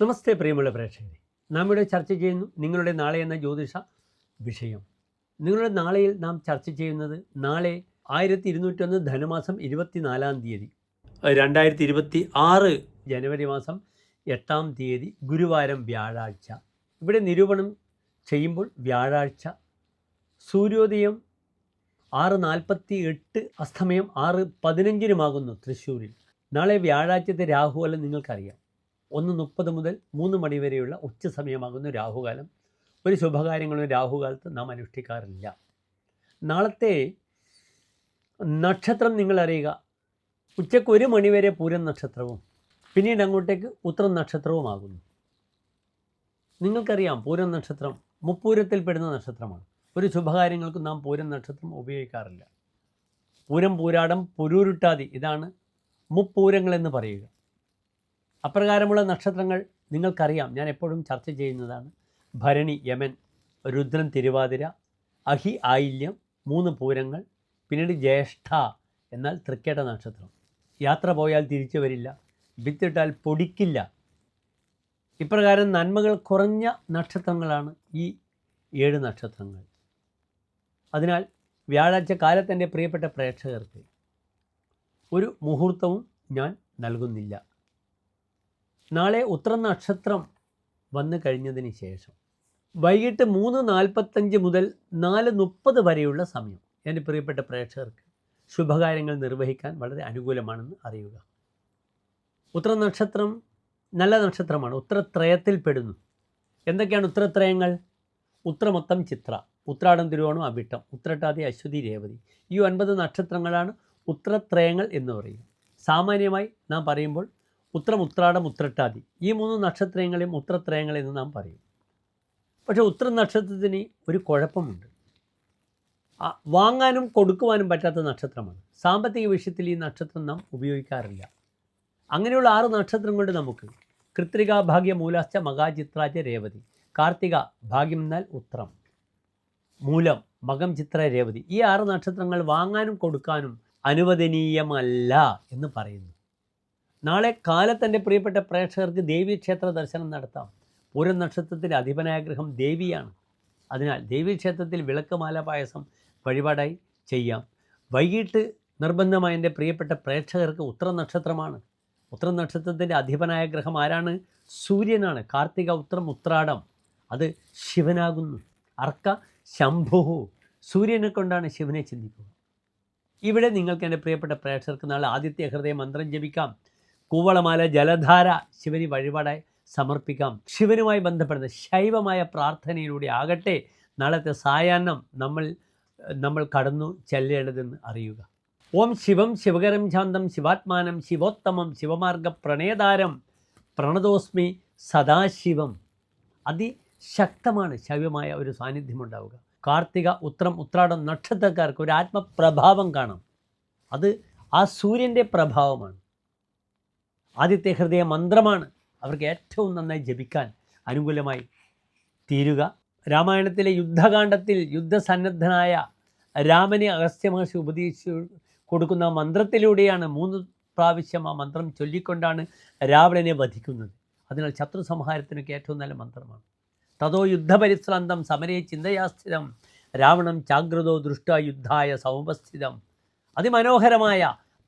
നമസ്തേ പ്രിയമുള്ള പ്രേക്ഷകരെ, നാം ഇവിടെ ചർച്ച ചെയ്യുന്നു നിങ്ങളുടെ നാളെ എന്ന ജ്യോതിഷ വിഷയം. നിങ്ങളുടെ നാളെയിൽ നാം ചർച്ച ചെയ്യുന്നത് നാളെ 1201 ധനുമാസം 24-ാം തീയതി 2026 ജനുവരി മാസം 8-ാം തീയതി ഗുരുവാരം വ്യാഴാഴ്ച. ഇവിടെ നിരൂപണം ചെയ്യുമ്പോൾ വ്യാഴാഴ്ച സൂര്യോദയം 6:48, അസ്തമയം 6:15 തൃശ്ശൂരിൽ. നാളെ വ്യാഴാഴ്ചത്തെ രാഹുകാലം നിങ്ങൾക്കറിയാം. 1:30 മുതൽ 3 മണി വരെയുള്ള ഉച്ച സമയമാകുന്ന രാഹുകാലം. ഒരു ശുഭകാര്യങ്ങളും രാഹുകാലത്ത് നാം അനുഷ്ഠിക്കാറില്ല. നാളത്തെ നക്ഷത്രം നിങ്ങൾ അറിയുക. ഉച്ചയ്ക്ക് 1 മണി വരെ പൂരം നക്ഷത്രവും പിന്നീട് അങ്ങോട്ടേക്ക് ഉത്രം നക്ഷത്രവുമാകുന്നു. നിങ്ങൾക്കറിയാം, പൂരം നക്ഷത്രം മുപ്പൂരത്തിൽപ്പെടുന്ന നക്ഷത്രമാണ്. ഒരു ശുഭകാര്യങ്ങൾക്കും നാം പൂരം നക്ഷത്രം ഉപയോഗിക്കാറില്ല. പൂരം, പൂരാടം, പുരൂരുട്ടാതി, ഇതാണ് മുപ്പൂരങ്ങളെന്ന് പറയുക. അപ്രകാരമുള്ള നക്ഷത്രങ്ങൾ നിങ്ങൾക്കറിയാം, ഞാൻ എപ്പോഴും ചർച്ച ചെയ്യുന്നതാണ്. ഭരണി, യമൻ, രുദ്രൻ, തിരുവാതിര, അഹി, ആയില്യം, 3 പൂരങ്ങൾ, പിന്നീട് ജ്യേഷ്ഠ എന്നാൽ തൃക്കേട്ട നക്ഷത്രം. യാത്ര പോയാൽ തിരിച്ചു വരില്ല, വിത്തിട്ടാൽ പൊടിക്കില്ല. ഇപ്രകാരം നന്മകൾ കുറഞ്ഞ നക്ഷത്രങ്ങളാണ് ഈ 7 നക്ഷത്രങ്ങൾ. അതിനാൽ വ്യാഴാഴ്ച കാലത്തെൻ്റെ പ്രിയപ്പെട്ട പ്രേക്ഷകർക്ക് ഒരു മുഹൂർത്തവും ഞാൻ നൽകുന്നില്ല. നാളെ ഉത്രം നക്ഷത്രം വന്നു കഴിഞ്ഞതിന് ശേഷം വൈകിട്ട് 3:45 മുതൽ 4:30 വരെയുള്ള സമയം എൻ്റെ പ്രിയപ്പെട്ട പ്രേക്ഷകർക്ക് ശുഭകാര്യങ്ങൾ നിർവഹിക്കാൻ വളരെ അനുകൂലമാണെന്ന് അറിയുക. ഉത്രം നക്ഷത്രം നല്ല നക്ഷത്രമാണ്. ഉത്രത്രയത്തിൽ പെടുന്നു. എന്തൊക്കെയാണ് ഉത്രത്രയങ്ങൾ? ഉത്രമൊത്തം, ചിത്ര, ഉത്രാടം, തിരുവോണം, അവിട്ടം, ഉത്രട്ടാതി, അശ്വതി, രേവതി. ഈ 9 നക്ഷത്രങ്ങളാണ് ഉത്രത്രയങ്ങൾ എന്ന് പറയുക. സാമാന്യമായി നാം പറയുമ്പോൾ ഉത്രം, ഉത്രാടം, ഉത്രട്ടാതി, ഈ 3 നക്ഷത്രങ്ങളെയും ഉത്രത്രയങ്ങൾ എന്ന് നാം പറയും. പക്ഷേ ഉത്രം നക്ഷത്രത്തിന് ഒരു കുഴപ്പമുണ്ട്. വാങ്ങാനും കൊടുക്കുവാനും പറ്റാത്ത നക്ഷത്രമാണ്. സാമ്പത്തിക വിഷയത്തിൽ ഈ നക്ഷത്രം നാം ഉപയോഗിക്കാറില്ല. അങ്ങനെയുള്ള 6 നക്ഷത്രങ്ങളുടെ നമുക്ക് കൃത്രിക, ഭാഗ്യ, മൂലാശ്ച, മകാചിത്രാച, രേവതി. കാർത്തിക ഭാഗ്യം എന്നാൽ ഉത്രം, മൂലം, മകം, ചിത്ര, രേവതി. ഈ 6 നക്ഷത്രങ്ങൾ വാങ്ങാനും കൊടുക്കാനും അനുവദനീയമല്ല എന്ന് പറയുന്നു. നാളെ കാലത്തെൻ്റെ പ്രിയപ്പെട്ട പ്രേക്ഷകർക്ക് ദേവീക്ഷേത്ര ദർശനം നടത്താം. പൂരം നക്ഷത്രത്തിൻ്റെ അധിപനായ ഗ്രഹം ദേവിയാണ്. അതിനാൽ ദേവീക്ഷേത്രത്തിൽ വിളക്കുമാല പായസം വഴിപാടായി ചെയ്യാം. വൈകിട്ട് നിർബന്ധമായ എൻ്റെ പ്രിയപ്പെട്ട പ്രേക്ഷകർക്ക് ഉത്രം നക്ഷത്രമാണ്. ഉത്രം നക്ഷത്രത്തിൻ്റെ അധിപനായ ഗ്രഹം ആരാണ്? സൂര്യനാണ്. കാർത്തിക, ഉത്രം, ഉത്രാടം അത് ശിവനാകുന്നു. അർക്ക, ശംഭുഹു. സൂര്യനെ കൊണ്ടാണ് ശിവനെ ചിന്തിക്കുക. ഇവിടെ നിങ്ങൾക്ക് എൻ്റെ പ്രിയപ്പെട്ട പ്രേക്ഷകർക്ക് നാളെ ആദിത്യ ഹൃദയ മന്ത്രം ജപിക്കാം. കൂവളമാല, ജലധാര ശിവന് വഴിപാടായി സമർപ്പിക്കാം. ശിവനുമായി ബന്ധപ്പെടുന്ന ശൈവമായ പ്രാർത്ഥനയിലൂടെ ആകട്ടെ നാളത്തെ സായാഹ്നം നമ്മൾ കടന്നു ചെല്ലേണ്ടതെന്ന് അറിയുക. ഓം ശിവം ശിവകരം ശാന്തം ശിവാത്മാനം ശിവോത്തമം ശിവമാർഗ പ്രണേതാരം പ്രണതോസ്മി സദാശിവം. അതിശക്തമാണ് ശൈവമായ ഒരു സാന്നിധ്യമുണ്ടാവുക. കാർത്തിക, ഉത്രം, ഉത്രാടം നക്ഷത്രക്കാർക്ക് ഒരു ആത്മപ്രഭാവം കാണാം. അത് ആ സൂര്യൻ്റെ പ്രഭാവമാണ്. ആദിത്യ ഹൃദയ മന്ത്രമാണ് അവർക്ക് ഏറ്റവും നന്നായി ജപിക്കാൻ അനുകൂലമായി തീരുക. രാമായണത്തിലെ യുദ്ധകാണ്ഡത്തിൽ യുദ്ധസന്നദ്ധനായ രാമനെ അഗസ്ത്യ മഹർഷി ഉപദേശിച്ചു കൊടുക്കുന്ന മന്ത്രത്തിലൂടെയാണ് 3 പ്രാവശ്യം ആ മന്ത്രം ചൊല്ലിക്കൊണ്ടാണ് രാവണനെ വധിക്കുന്നത്. അതിനാൽ ശത്രു സംഹാരത്തിനൊക്കെ ഏറ്റവും നല്ല മന്ത്രമാണ്. തതോ യുദ്ധപരിശ്രാന്തം സമരേ ചിന്തയാസ്ഥിതം രാവണം ചാഗ്രതോ ദൃഷ്ട യുദ്ധായ സമുപസ്ഥിതം. അതിമനോഹരമായ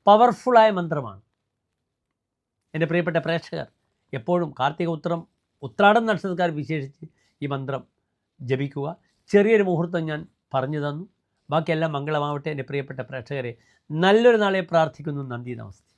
പവർഫുള്ളായ മന്ത്രമാണ്. എൻ്റെ പ്രിയപ്പെട്ട പ്രേക്ഷകർ എപ്പോഴും കാർത്തിക, ഉത്രാടം നക്ഷത്രക്കാർ വിശേഷിച്ച് ഈ മന്ത്രം ജപിക്കുക. ചെറിയൊരു മുഹൂർത്തം ഞാൻ പറഞ്ഞു തന്നു. ബാക്കിയെല്ലാം മംഗളമാവട്ടെ. എൻ്റെ പ്രിയപ്പെട്ട പ്രേക്ഷകരെ, നല്ലൊരു നാളെ പ്രാർത്ഥിക്കുന്നു. നന്ദി, നമസ്തേ.